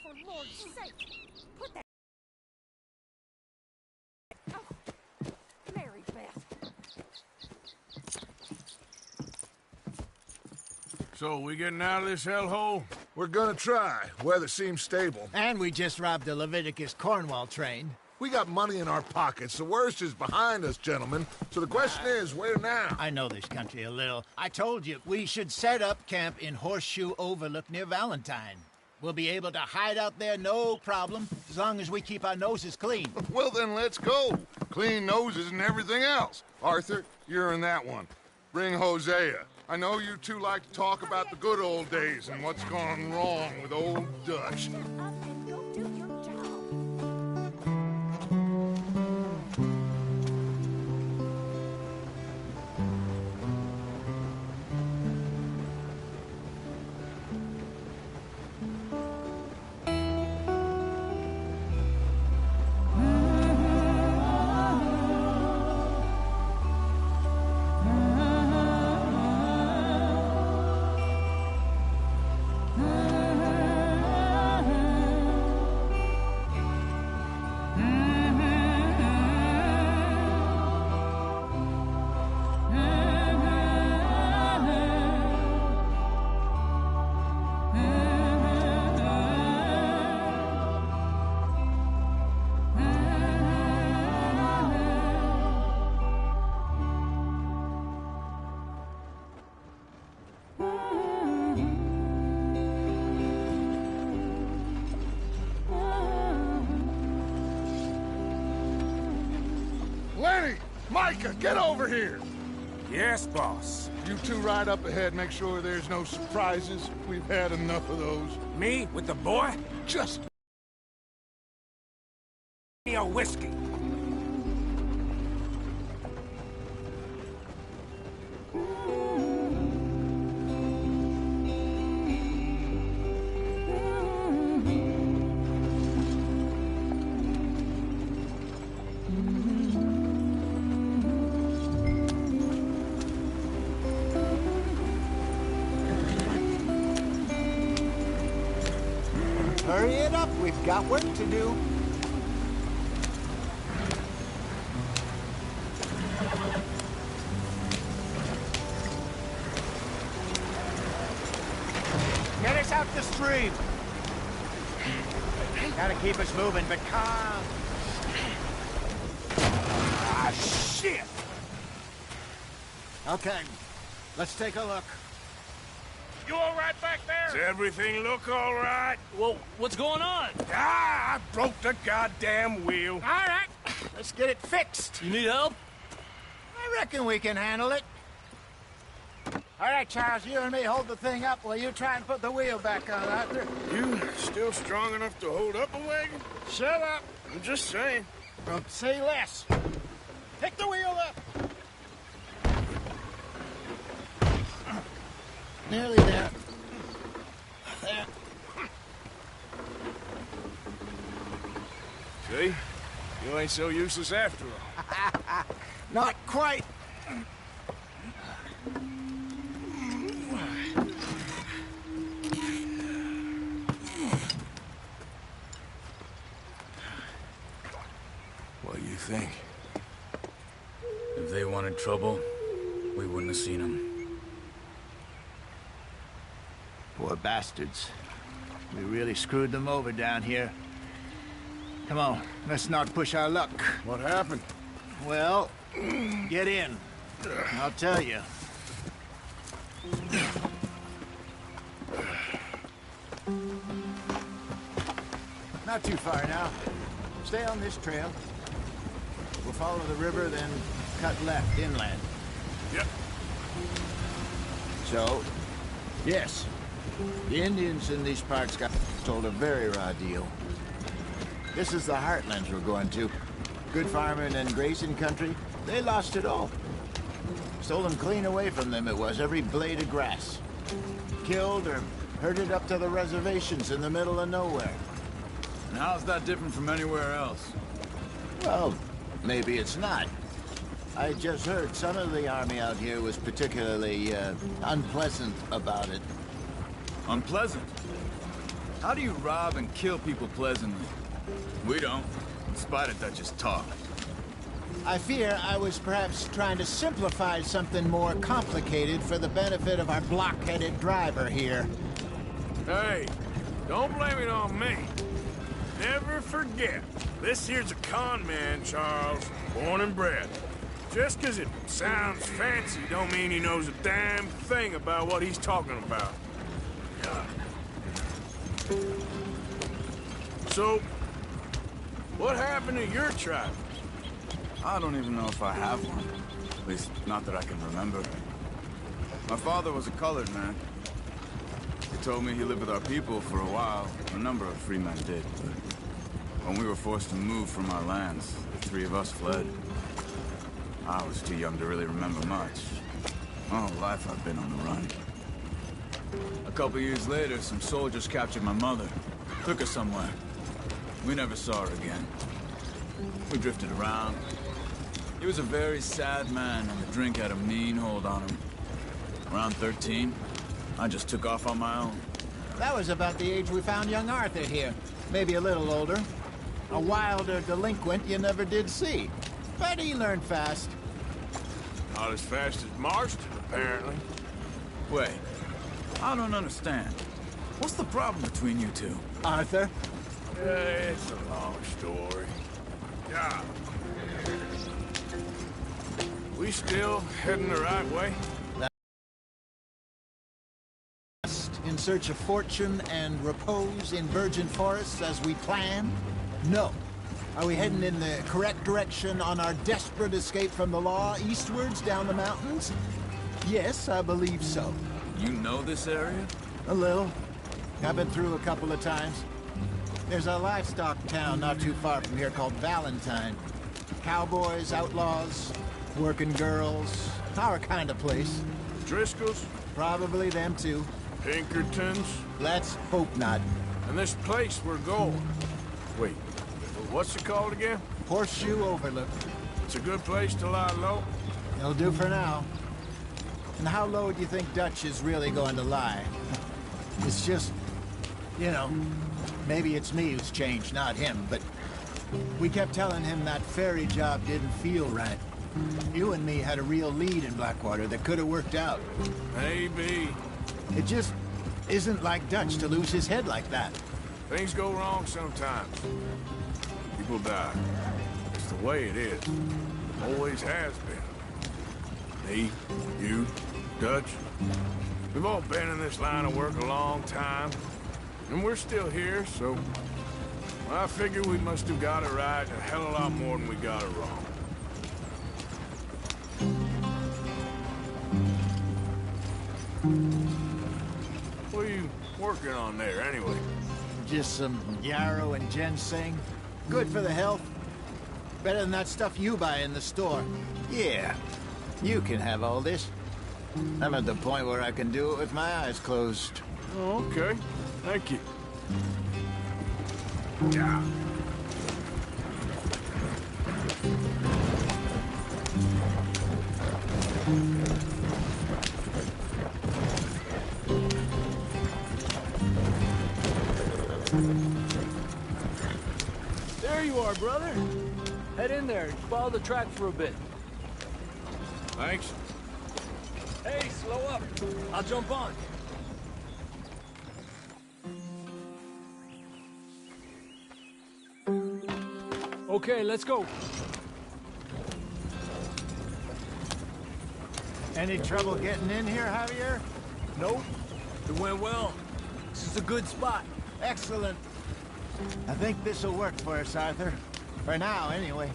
For Lord's sake, put that. Oh, Mary Beth. So, we getting out of this hellhole? We're gonna try. Weather seems stable. And we just robbed the Leviticus Cornwall train. We got money in our pockets. The worst is behind us, gentlemen. So the question is, where now? I know this country a little. I told you, we should set up camp in Horseshoe Overlook near Valentine. We'll be able to hide out there, no problem, as long as we keep our noses clean. Well, then let's go. Clean noses and everything else. Arthur, you're in that one. Bring Hosea. I know you two like to talk about the good old days and what's gone wrong with old Dutch. Shut up and go do your job. Lenny! Micah, get over here! Yes, boss. You two ride up ahead, make sure there's no surprises. We've had enough of those. Me with the boy? Just Me a whiskey. Hurry it up, we've got work to do. Get us out the stream. Gotta keep us moving, but calm. Ah, shit! Okay, let's take a look. You all right back there? Does everything look all right? Well, what's going on? Ah, I broke the goddamn wheel. All right, let's get it fixed. You need help? I reckon we can handle it. All right, Charles, you and me hold the thing up while you try and put the wheel back on, Arthur. You still strong enough to hold up a wagon? Shut up. I'm just saying. Say less. Pick the wheel up. Nearly there. There. See? You ain't so useless after all. Not quite. What do you think? If they wanted trouble, we wouldn't have seen them. Poor bastards. We really screwed them over down here. Come on, let's not push our luck. what happened? Well, get in. I'll tell you. Not too far now. Stay on this trail. We'll follow the river, then cut left inland. Yep. So, yes, the Indians in these parts got told a very raw deal. This is the heartlands we're going to. Good farming and grazing country, they lost it all. Stolen clean away from them it was, every blade of grass. Killed or herded up to the reservations in the middle of nowhere. And how's that different from anywhere else? Well, maybe it's not. I just heard some of the army out here was particularly, unpleasant about it. Unpleasant? How do you rob and kill people pleasantly? We don't, in spite of Dutch's talk. I fear I was perhaps trying to simplify something more complicated for the benefit of our block-headed driver here. Hey, don't blame it on me. Never forget, this here's a con man, Charles, born and bred. Just 'cause it sounds fancy don't mean he knows a damn thing about what he's talking about. So, what happened to your tribe? I don't even know if I have one. At least, not that I can remember. My father was a colored man. He told me he lived with our people for a while. A number of free men did, but when we were forced to move from our lands, the three of us fled. I was too young to really remember much. My whole life I've been on the run. A couple years later, some soldiers captured my mother. Took her somewhere. We never saw her again. We drifted around. He was a very sad man, and the drink had a mean hold on him. Around 13, I just took off on my own. That was about the age we found young Arthur here. Maybe a little older. A wilder delinquent you never did see. But he learned fast. Not as fast as Marston, apparently. Wait, I don't understand. What's the problem between you two? Arthur? It's a long story. Yeah. We still heading the right way? In search of fortune and repose in virgin forests as we planned? No. Are we heading in the correct direction on our desperate escape from the law eastwards down the mountains? Yes, I believe so. You know this area? A little. I've been through a couple of times. There's a livestock town not too far from here called Valentine. Cowboys, outlaws, working girls, our kind of place. Driscoll's? Probably them too. Pinkertons? Let's hope not. And this place we're going. Wait, what's it called again? Horseshoe Overlook. It's a good place to lie low? It'll do for now. And how low do you think Dutch is really going to lie? It's just, you know, maybe it's me who's changed, not him, but we kept telling him that ferry job didn't feel right. You and me had a real lead in Blackwater that could have worked out. Maybe. It just isn't like Dutch to lose his head like that. Things go wrong sometimes. People die. It's the way it is. Always has been. Me, you, Dutch. We've all been in this line of work a long time. And we're still here, so... I figure we must have got it right a hell of a lot more than we got it wrong. What are you working on there, anyway? Just some yarrow and ginseng. Good for the health. Better than that stuff you buy in the store. Yeah, you can have all this. I'm at the point where I can do it with my eyes closed. Oh, okay. Thank you. Yeah. There you are, brother. Head in there and follow the track for a bit. Thanks. Hey, slow up. I'll jump on. Okay, let's go. Any trouble getting in here, Javier? Nope. It went well. This is a good spot. Excellent. I think this'll work for us, Arthur. For now, anyway.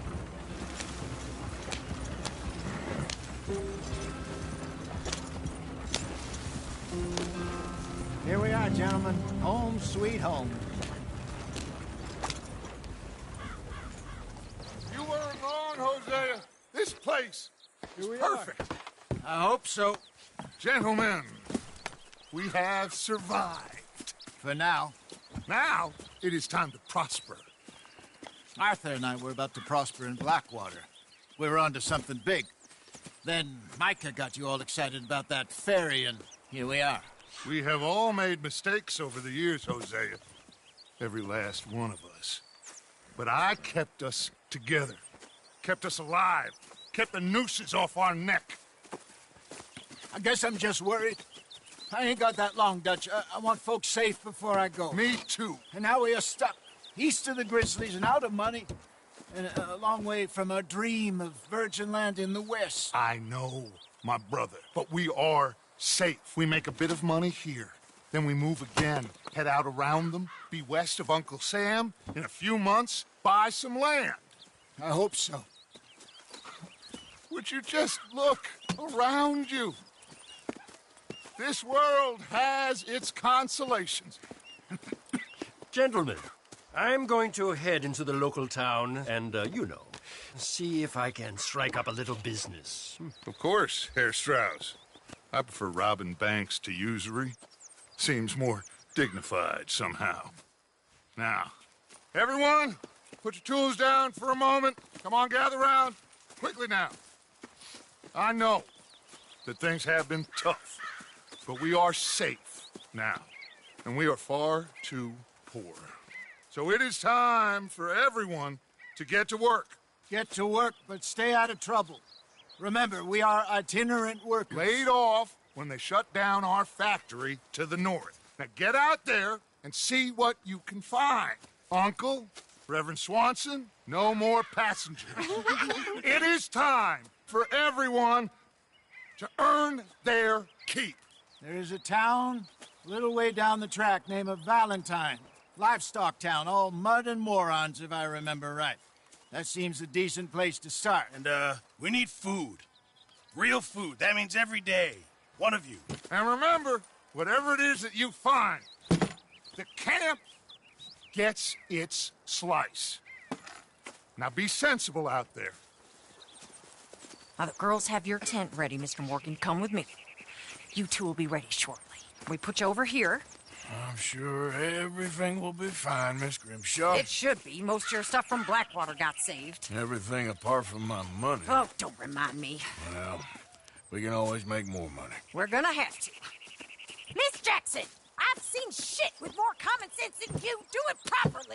Here we are, gentlemen. Home sweet home. You weren't wrong, Hosea. This place is perfect. I hope so. Gentlemen, we have survived. For now. Now, it is time to prosper. Arthur and I were about to prosper in Blackwater. We were on to something big. Then Micah got you all excited about that ferry, and here we are. We have all made mistakes over the years, Hosea. every last one of us. But I kept us together, kept us alive, kept the nooses off our neck. I guess I'm just worried. I ain't got that long, Dutch. I want folks safe before I go. Me too. And now we are stuck east of the Grizzlies and out of money, and a long way from our dream of virgin land in the west. I know, my brother, but we are safe. We make a bit of money here, then we move again, head out around them, be west of Uncle Sam, in a few months, buy some land. I hope so. Would you just look around you? This world has its consolations. Gentlemen, I'm going to head into the local town and, see if I can strike up a little business. Of course, Herr Strauss. I prefer robbing banks to usury. Seems more dignified somehow. Now, everyone, put your tools down for a moment. Come on, gather round. Quickly now. I know that things have been tough, but we are safe now, and we are far too poor. So it is time for everyone to get to work. Get to work, but stay out of trouble. Remember, we are itinerant workers. Laid off when they shut down our factory to the north. Now get out there and see what you can find. Uncle, Reverend Swanson, no more passengers. It is time for everyone to earn their keep. There is a town a little way down the track named Valentine. Livestock town, all mud and morons, if I remember right. That seems a decent place to start. And, we need food. Real food. That means every day. One of you. And remember, whatever it is that you find, the camp gets its slice. Now be sensible out there. Now, the girls have your tent ready, Mr. Morgan. Come with me. You two will be ready shortly. We put you over here. I'm sure everything will be fine, Miss Grimshaw. It should be. Most of your stuff from Blackwater got saved. Everything apart from my money. Oh, don't remind me. Well, we can always make more money. We're gonna have to. Miss Jackson, I've seen shit with more common sense than you. Do it properly.